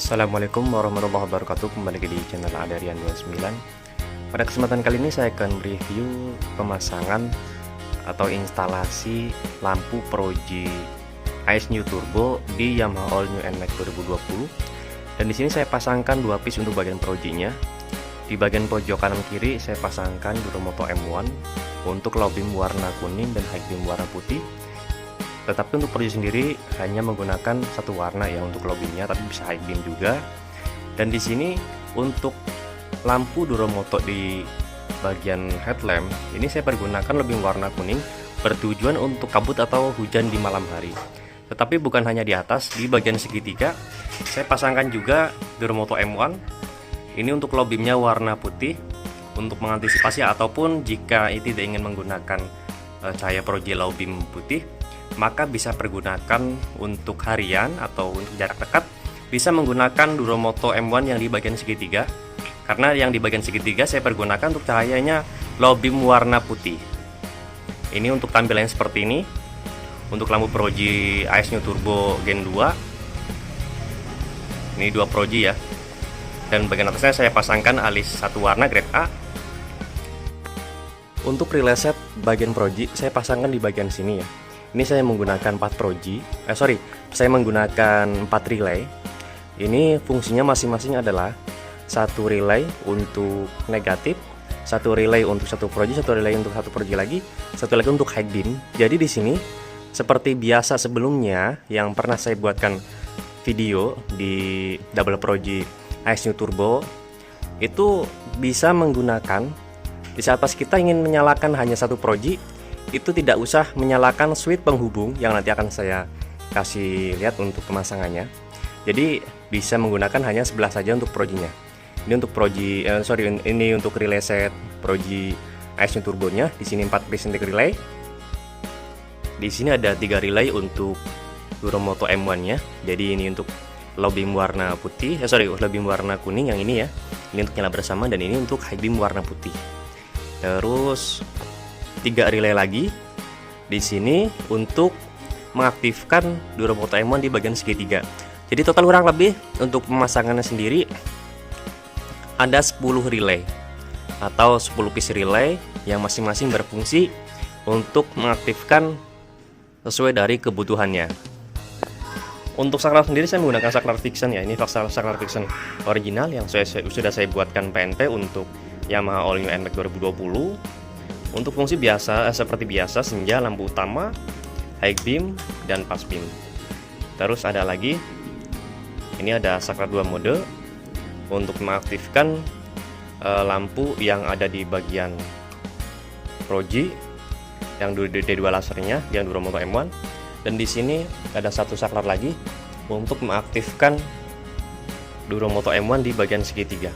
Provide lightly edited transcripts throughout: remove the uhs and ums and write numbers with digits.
Assalamualaikum warahmatullahi wabarakatuh. Kembali lagi di channel Adarian29. Pada kesempatan kali ini saya akan review pemasangan atau instalasi lampu Proji AS New Turbo di Yamaha All New NMAX 2020. Dan di sini saya pasangkan dua piece untuk bagian Projinya. Di bagian pojok kanan kiri saya pasangkan Duromoto M1 untuk low beam warna kuning dan high beam warna putih. Tetapi untuk Proji sendiri hanya menggunakan satu warna ya untuk low beamnya, tapi bisa high beam juga. Dan di sini untuk lampu Duromoto di bagian headlamp ini saya pergunakan low beam warna kuning bertujuan untuk kabut atau hujan di malam hari. Tetapi bukan hanya di atas, di bagian segitiga saya pasangkan juga Duromoto M1. Ini untuk low beamnya warna putih untuk mengantisipasi ataupun jika itu tidak ingin menggunakan cahaya Proji low beam putih, maka bisa pergunakan untuk harian atau untuk jarak dekat bisa menggunakan Duromoto M1 yang di bagian segitiga, karena yang di bagian segitiga saya pergunakan untuk cahayanya low beam warna putih. Ini untuk tampilannya seperti ini untuk lampu Proji AS New Turbo Gen 2. Ini dua Proji ya, dan bagian atasnya saya pasangkan alis satu warna grade A. Untuk relay set bagian Proji saya pasangkan di bagian sini ya. Ini saya menggunakan 4 Proji, saya menggunakan 4 relay. Ini fungsinya masing-masing adalah satu relay untuk negatif, satu relay untuk satu Proji, satu relay untuk satu Proji lagi, satu lagi untuk high beam. Jadi di sini seperti biasa sebelumnya yang pernah saya buatkan video di double Proji AS New Turbo, itu bisa menggunakan di saat pas kita ingin menyalakan hanya satu Proji, itu tidak usah menyalakan switch penghubung yang nanti akan saya kasih lihat untuk pemasangannya. Jadi bisa menggunakan hanya sebelah saja untuk Projinya. Ini untuk Proji, ini untuk relay set Proji AS New Turbonya. Di sini 4 piece relay. Di sini ada 3 relay untuk Duromoto M1-nya. Jadi ini untuk low beam warna putih, low beam warna kuning yang ini ya. Ini untuk nyala bersama, dan ini untuk high beam warna putih. Terus 3 relay lagi di sini untuk mengaktifkan Duromoto M1 di bagian segitiga. Jadi total kurang lebih untuk pemasangannya sendiri ada 10 relay atau 10 piece relay yang masing-masing berfungsi untuk mengaktifkan sesuai dari kebutuhannya. Untuk saklar sendiri saya menggunakan saklar Vixen ya. Ini saklar Vixen original yang sudah saya buatkan PNP untuk Yamaha All New NMAX 2020. Untuk fungsi biasa seperti biasa, senja, lampu utama, high beam, dan pass beam. Terus ada lagi, ini ada saklar 2 mode untuk mengaktifkan lampu yang ada di bagian Proji yang D2 lasernya yang Duromoto M1. Dan di sini ada satu saklar lagi untuk mengaktifkan Duromoto M1 di bagian segitiga.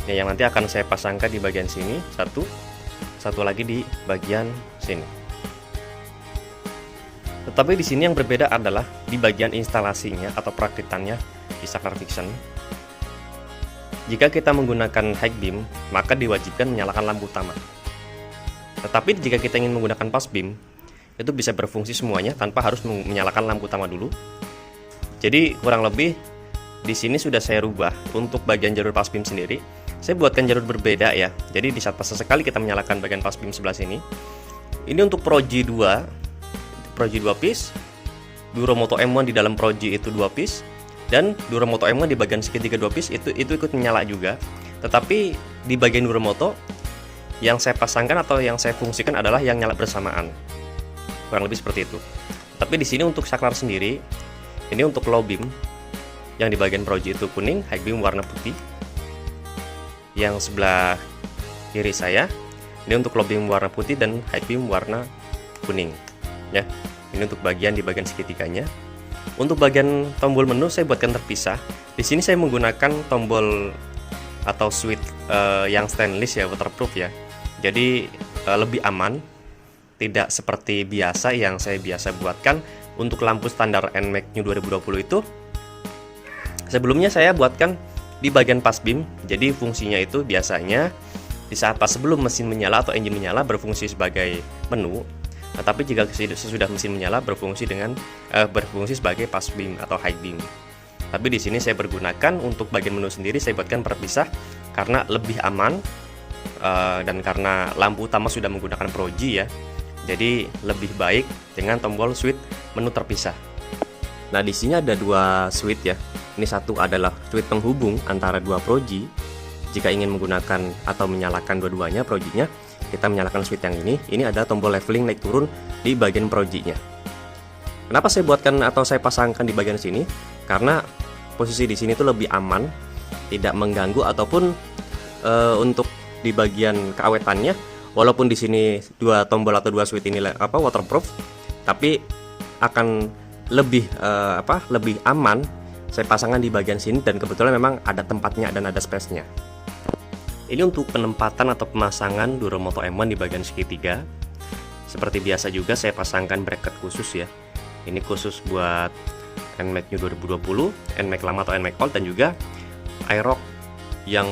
Ya, yang nanti akan saya pasangkan di bagian sini satu lagi di bagian sini. Tetapi di sini yang berbeda adalah di bagian instalasinya atau perakitannya di saklar Vixen. Jika kita menggunakan high beam, maka diwajibkan menyalakan lampu utama. Tetapi jika kita ingin menggunakan pass beam, itu bisa berfungsi semuanya tanpa harus menyalakan lampu utama dulu. Jadi kurang lebih di sini sudah saya rubah untuk bagian jalur pass beam sendiri. Saya buatkan jalur berbeda ya. Jadi di saat pas sekali kita menyalakan bagian pass beam sebelah sini. Ini untuk Proji 2 piece. Duromoto M1 di dalam Proji itu 2 piece, dan Duromoto M1 di bagian segitiga 2 piece itu ikut menyala juga. Tetapi di bagian Duromoto yang saya pasangkan atau yang saya fungsikan adalah yang nyala bersamaan. Kurang lebih seperti itu. Tapi di sini untuk saklar sendiri, ini untuk low beam yang di bagian Proji itu kuning, high beam warna putih. Yang sebelah kiri saya ini untuk low beam warna putih dan high beam warna kuning ya. Ini untuk bagian di bagian segitiganya. Untuk bagian tombol menu saya buatkan terpisah. Di sini saya menggunakan tombol atau switch yang stainless ya, waterproof ya. Jadi lebih aman, tidak seperti biasa yang saya biasa buatkan untuk lampu standar NMAX New 2020 itu. Sebelumnya saya buatkan di bagian pass beam. Jadi fungsinya itu biasanya di saat pas sebelum mesin menyala atau engine menyala berfungsi sebagai menu. Tetapi jika sesudah mesin menyala berfungsi sebagai pass beam atau high beam. Tapi di sini saya bergunakan untuk bagian menu sendiri, saya buatkan terpisah karena lebih aman, dan karena lampu utama sudah menggunakan Proji ya. Jadi lebih baik dengan tombol switch menu terpisah. Nah, di sini ada dua switch ya. Ini satu adalah switch penghubung antara dua Proji. Jika ingin menggunakan atau menyalakan dua-duanya Projinya, kita menyalakan switch yang ini. Ini ada tombol leveling naik turun di bagian Projinya. Kenapa saya buatkan atau saya pasangkan di bagian sini? Karena posisi di sini tuh lebih aman, tidak mengganggu ataupun untuk di bagian keawetannya. Walaupun di sini dua tombol atau dua switch ini waterproof, tapi akan lebih lebih aman saya pasangkan di bagian sini, dan kebetulan memang ada tempatnya dan ada space-nya. Ini untuk penempatan atau pemasangan Duromoto M1 di bagian segitiga. Seperti biasa juga saya pasangkan bracket khusus ya. Ini khusus buat NMAX New 2020, NMAX lama atau NMAX Old, dan juga Aerox yang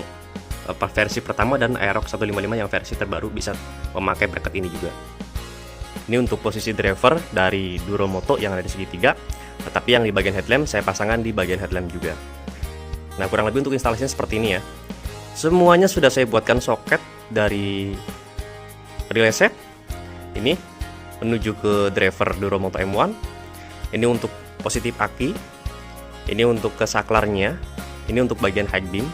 versi pertama dan Aerox 155 yang versi terbaru bisa memakai bracket ini juga. Ini untuk posisi driver dari Duromoto yang ada di segitiga, tetapi yang di bagian headlamp saya pasangkan di bagian headlamp juga. Nah, kurang lebih untuk instalasinya seperti ini ya. Semuanya sudah saya buatkan soket dari relay set ini menuju ke driver Duromoto M1. Ini untuk positif aki, ini untuk ke saklarnya, ini untuk bagian high beam.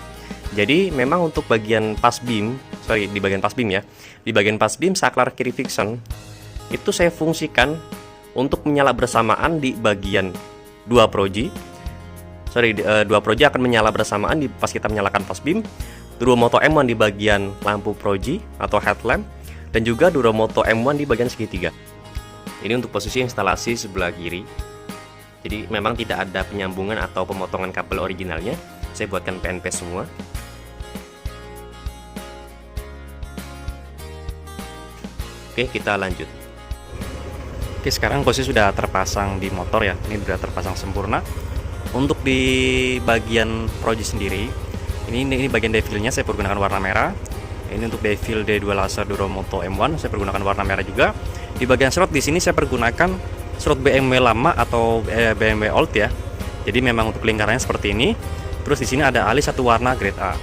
Jadi memang untuk bagian pas beam, di bagian pas beam ya, di bagian pas beam saklar kiri fiction itu saya fungsikan untuk menyala bersamaan di bagian dua Proji. Dua Proji akan menyala bersamaan pas kita menyalakan pas beam. Duromoto M1 di bagian lampu Proji atau headlamp, dan juga Duromoto M1 di bagian segitiga. Ini untuk posisi instalasi sebelah kiri. Jadi memang tidak ada penyambungan atau pemotongan kabel originalnya. Saya buatkan PNP semua. Oke, kita lanjut. Oke, sekarang posisi sudah terpasang di motor ya. Ini sudah terpasang sempurna. Untuk di bagian Proji sendiri, ini bagian devilnya saya pergunakan warna merah. Ini untuk devil D2 laser Duromoto M1 saya pergunakan warna merah juga. Di bagian slot di sini saya pergunakan slot BMW lama atau BMW Old ya. Jadi memang untuk lingkarannya seperti ini. Terus di sini ada alis satu warna grade A.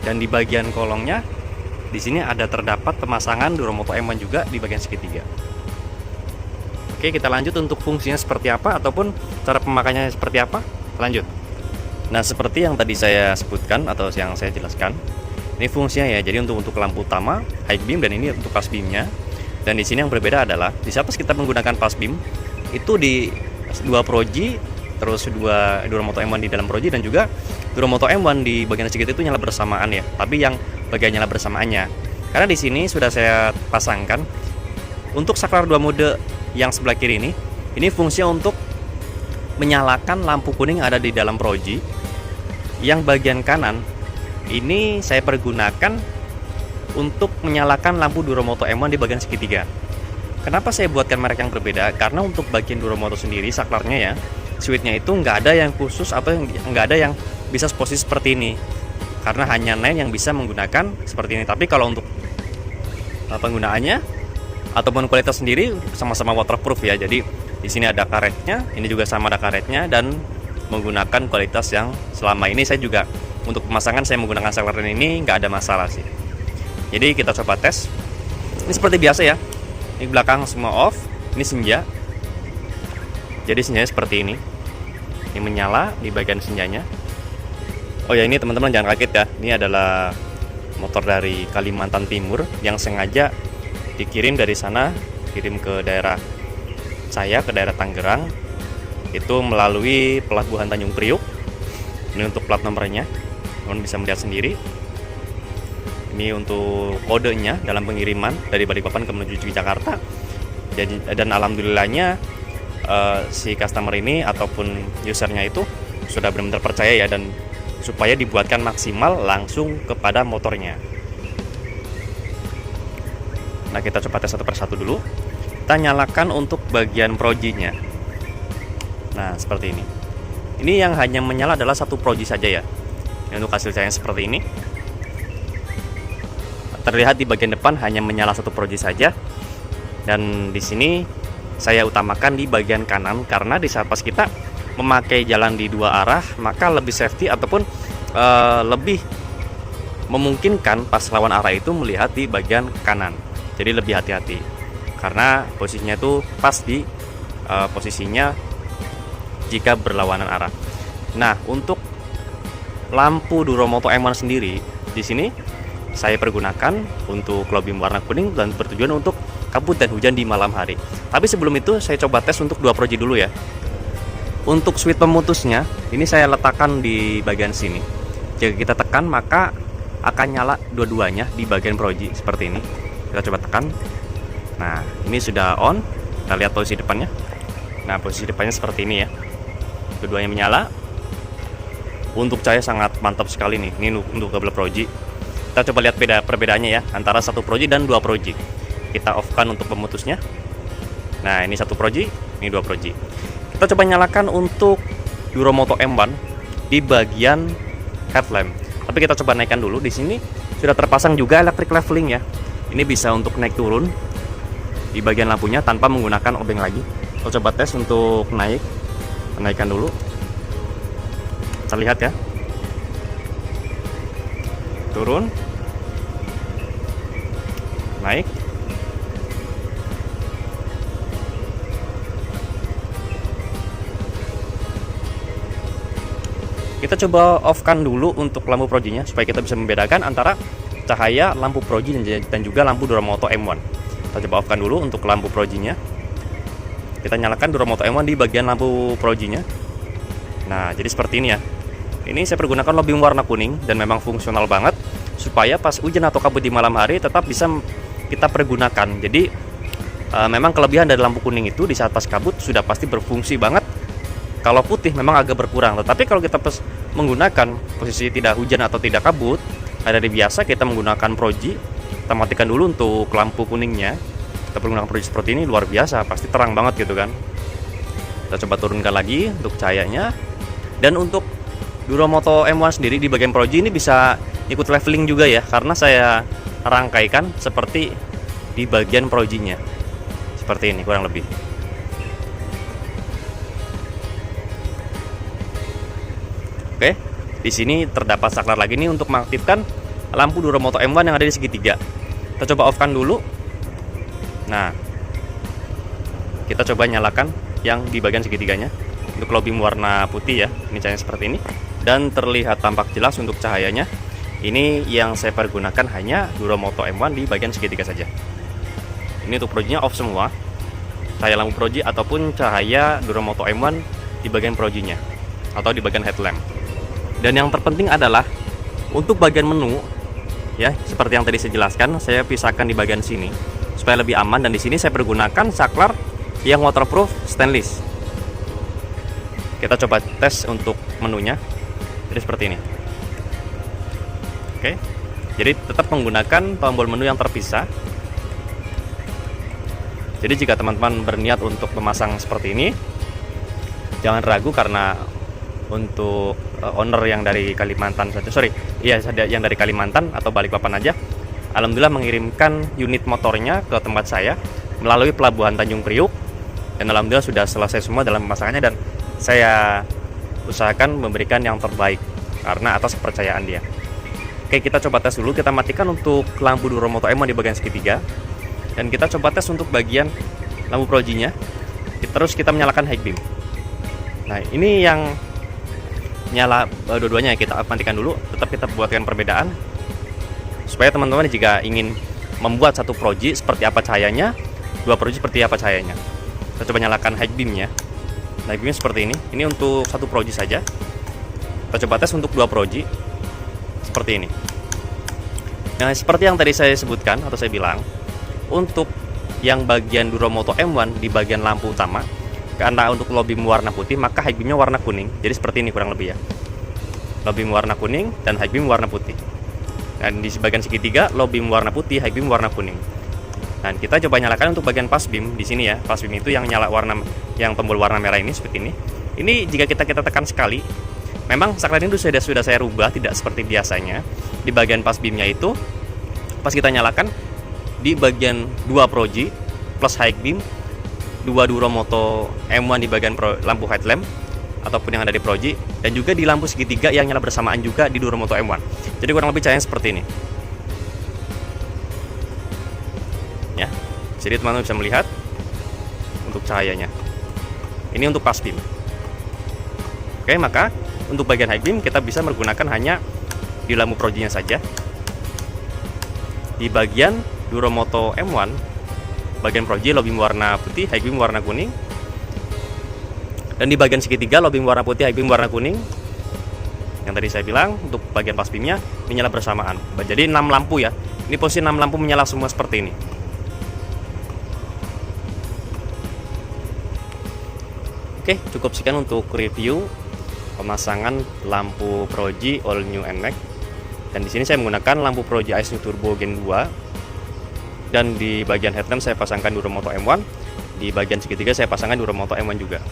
Dan di bagian kolongnya di sini ada terdapat pemasangan Duromoto M1 juga di bagian segitiga. Oke, kita lanjut untuk fungsinya seperti apa ataupun cara pemakaiannya seperti apa. Lanjut. Nah, seperti yang tadi saya sebutkan atau yang saya jelaskan, ini fungsinya ya. Jadi untuk lampu utama, high beam, dan ini untuk pas beamnya. Dan di sini yang berbeda adalah di saat kita menggunakan pas beam itu di dua Proji, terus dua Duromoto M1 di dalam Proji, dan juga Duromoto M1 di bagian segitu itu nyala bersamaan ya. Tapi yang bagian nyala bersamaannya, karena di sini sudah saya pasangkan untuk saklar 2 mode yang sebelah kiri ini fungsinya untuk menyalakan lampu kuning ada di dalam Proji. Yang bagian kanan ini saya pergunakan untuk menyalakan lampu Duromoto M1 di bagian segitiga. Kenapa saya buatkan merek yang berbeda? Karena untuk bagian Duromoto sendiri saklarnya ya, switchnya itu nggak ada yang khusus atau nggak ada yang bisa posisi seperti ini. Karena hanya Nine yang bisa menggunakan seperti ini. Tapi kalau untuk penggunaannya ataupun kualitas sendiri sama-sama waterproof ya. Jadi di sini ada karetnya, ini juga sama ada karetnya, dan menggunakan kualitas yang selama ini saya juga untuk pemasangan saya menggunakan saklar ini nggak ada masalah sih. Jadi kita coba tes. Ini seperti biasa ya. Ini belakang semua off, ini senja. Jadi senjanya seperti ini. Ini menyala di bagian senjanya. Oh ya, ini teman-teman jangan kaget ya. Ini adalah motor dari Kalimantan Timur yang sengaja dikirim dari sana, kirim ke daerah saya, ke daerah Tangerang. Itu melalui pelabuhan Tanjung Priuk. Ini untuk plat nomornya. Teman bisa melihat sendiri. Ini untuk kodenya dalam pengiriman dari Balikpapan ke menuju Jakarta. Dan alhamdulillahnya si customer ini ataupun usernya itu sudah benar-benar percaya ya, dan supaya dibuatkan maksimal langsung kepada motornya. Nah, kita coba tes satu persatu dulu. Kita nyalakan untuk bagian Projinya. Nah, seperti ini. Ini yang hanya menyala adalah satu Proji saja ya. Ini untuk hasil saya seperti ini. Terlihat di bagian depan hanya menyala satu Proji saja. Dan di sini saya utamakan di bagian kanan karena di saat pas kita memakai jalan di dua arah, maka lebih safety ataupun lebih memungkinkan pas lawan arah itu melihat di bagian kanan. Jadi lebih hati-hati karena posisinya itu pas di posisinya jika berlawanan arah. Nah, untuk lampu Duromoto M1 sendiri di sini saya pergunakan untuk low beam warna kuning dan bertujuan untuk kabut dan hujan di malam hari. Tapi sebelum itu saya coba tes untuk 2 proji dulu ya. Untuk switch pemutusnya ini saya letakkan di bagian sini. Jika kita tekan maka akan nyala dua-duanya di bagian proji seperti ini. Kita coba tekan. Nah, ini sudah on. Kita lihat posisi depannya. Nah, posisi depannya seperti ini ya. Keduanya menyala. Untuk cahaya sangat mantap sekali nih. Ini untuk double proji. Kita coba lihat perbedaannya ya antara 1 proji dan 2 proji. Kita off-kan untuk pemutusnya. Nah, ini 1 proji, ini 2 proji. Kita coba nyalakan untuk Duromoto M1 di bagian headlamp. Tapi kita coba naikkan dulu. Di sini sudah terpasang juga electric leveling ya. Ini bisa untuk naik turun di bagian lampunya tanpa menggunakan obeng lagi. Kita coba tes untuk naik. Naikkan dulu. Terlihat ya. Turun. Naik. Kita coba off-kan dulu untuk lampu projinya supaya kita bisa membedakan antara cahaya lampu proji dan juga lampu Duromoto M1. Kita coba off-kan dulu untuk lampu projinya. Kita nyalakan Duromoto M1 di bagian lampu projinya. Nah, jadi seperti ini ya. Ini saya pergunakan low beam warna kuning dan memang fungsional banget supaya pas hujan atau kabut di malam hari tetap bisa kita pergunakan. Jadi memang kelebihan dari lampu kuning itu di saat pas kabut sudah pasti berfungsi banget. Kalau putih memang agak berkurang, tetapi kalau kita pas menggunakan posisi tidak hujan atau tidak kabut, dari biasa kita menggunakan proji, kita matikan dulu untuk lampu kuningnya. Kita menggunakan proji seperti ini luar biasa, pasti terang banget gitu kan. Kita coba turunkan lagi untuk cahayanya. Dan untuk Duromoto M1 sendiri di bagian proji ini bisa ikut leveling juga ya, karena saya rangkaikan seperti di bagian projinya. Seperti ini kurang lebih. Oke, di sini terdapat saklar lagi nih untuk mengaktifkan lampu Duromoto M1 yang ada di segitiga. Kita coba off-kan dulu. Nah, kita coba nyalakan yang di bagian segitiganya untuk low beam warna putih ya. Ini cahayanya seperti ini dan terlihat tampak jelas untuk cahayanya. Ini yang saya pergunakan hanya Duromoto M1 di bagian segitiga saja. Ini untuk projinya off semua, cahaya lampu proji ataupun cahaya Duromoto M1 di bagian projinya atau di bagian headlamp. Dan yang terpenting adalah untuk bagian menu ya, seperti yang tadi saya jelaskan, saya pisahkan di bagian sini supaya lebih aman. Dan di sini saya pergunakan saklar yang waterproof stainless. Kita coba tes untuk menunya. Jadi seperti ini. Oke. Jadi tetap menggunakan tombol menu yang terpisah. Jadi jika teman-teman berniat untuk memasang seperti ini, jangan ragu karena untuk owner yang dari Kalimantan saja, yang dari Kalimantan atau Balikpapan aja, alhamdulillah mengirimkan unit motornya ke tempat saya melalui Pelabuhan Tanjung Priuk, dan alhamdulillah sudah selesai semua dalam pemasangannya, dan saya usahakan memberikan yang terbaik karena atas kepercayaan dia. Oke, kita coba tes dulu. Kita matikan untuk lampu Duromoto M1 di bagian segitiga, dan kita coba tes untuk bagian lampu projinya. Terus kita menyalakan high beam. Nah, ini yang nyala dua-duanya, kita matikan dulu. Tetap kita buatkan perbedaan supaya teman-teman jika ingin membuat satu proji seperti apa cahayanya, 2 proji seperti apa cahayanya. Kita coba nyalakan high beamnya. High beamnya seperti ini. Ini untuk 1 proji saja. Kita coba tes untuk 2 proji seperti ini. Nah, seperti yang tadi saya sebutkan atau saya bilang, untuk yang bagian Duromoto M1 di bagian lampu utama, karena untuk low beam warna putih, maka high beamnya warna kuning. Jadi seperti ini kurang lebih ya. Low beam warna kuning dan high beam warna putih. Dan di bagian segitiga low beam warna putih, high beam warna kuning. Dan kita coba nyalakan untuk bagian pass beam di sini ya. Pass beam itu yang nyala warna, yang tombol warna merah ini seperti ini. Ini jika kita tekan sekali, memang saklar ini sudah saya rubah tidak seperti biasanya. Di bagian pass beamnya itu pas kita nyalakan di bagian 2 proji plus high beam, 2 Duromoto M1 di bagian lampu headlamp, ataupun yang ada di Proji, dan juga di lampu segitiga yang nyala bersamaan juga di Duromoto M1. Jadi kurang lebih cahayanya seperti ini. Ya. Jadi teman-teman bisa melihat untuk cahayanya. Ini untuk pas beam. Oke, maka untuk bagian high beam kita bisa menggunakan hanya di lampu Projinya saja. Di bagian Duromoto M1, bagian Proji low beam warna putih, high beam warna kuning. Dan di bagian segitiga low beam warna putih, high beam warna kuning. Yang tadi saya bilang untuk bagian pas beamnya menyala bersamaan. Jadi 6 lampu ya. Ini posisi 6 lampu menyala semua seperti ini. Oke, cukup sekian untuk review pemasangan lampu Proji All New NMAX. Dan di sini saya menggunakan lampu Proji Ice New Turbo Gen 2. Dan di bagian headlamp saya pasangkan Duromoto M1. Di bagian segitiga saya pasangkan Duromoto M1 juga.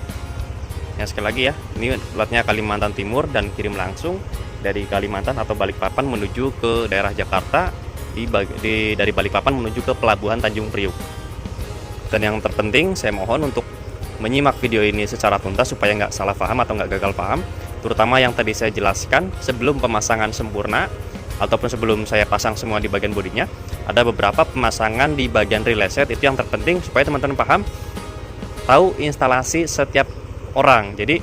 Ya, sekali lagi ya, ini platnya Kalimantan Timur dan kirim langsung dari Kalimantan atau Balikpapan menuju ke daerah Jakarta. Dari Balikpapan menuju ke Pelabuhan Tanjung Priuk. Dan yang terpenting saya mohon untuk menyimak video ini secara tuntas supaya nggak salah paham atau nggak gagal paham, terutama yang tadi saya jelaskan sebelum pemasangan sempurna ataupun sebelum saya pasang semua di bagian bodinya. Ada beberapa pemasangan di bagian relay set, itu yang terpenting supaya teman-teman paham, tahu instalasi setiap orang. Jadi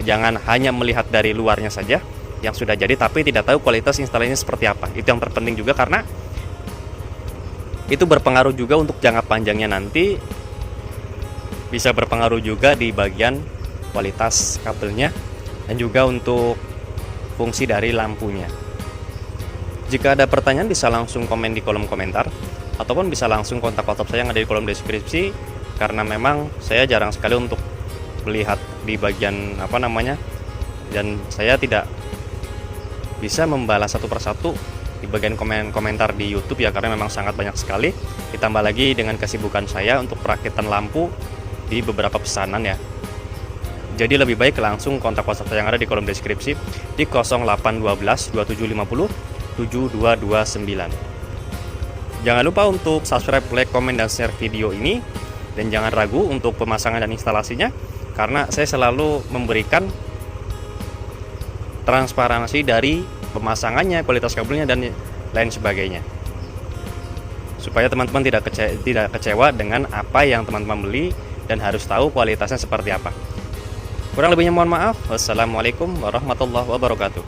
jangan hanya melihat dari luarnya saja yang sudah jadi tapi tidak tahu kualitas instalasinya seperti apa. Itu yang terpenting juga, karena itu berpengaruh juga untuk jangka panjangnya nanti. Bisa berpengaruh juga di bagian kualitas kabelnya dan juga untuk fungsi dari lampunya. Jika ada pertanyaan bisa langsung komen di kolom komentar ataupun bisa langsung kontak WhatsApp saya yang ada di kolom deskripsi, karena memang saya jarang sekali untuk melihat di bagian dan saya tidak bisa membalas satu persatu di bagian komentar di YouTube ya, karena memang sangat banyak sekali, ditambah lagi dengan kesibukan saya untuk perakitan lampu di beberapa pesanan ya. Jadi lebih baik langsung kontak WhatsApp saya yang ada di kolom deskripsi di 0812 2750 7229. Jangan lupa untuk subscribe, like, komen, dan share video ini, dan jangan ragu untuk pemasangan dan instalasinya, karena saya selalu memberikan transparansi dari pemasangannya, kualitas kabelnya, dan lain sebagainya, supaya teman-teman tidak kecewa dengan apa yang teman-teman beli dan harus tahu kualitasnya seperti apa. Kurang lebihnya mohon maaf. Wassalamualaikum warahmatullahi wabarakatuh.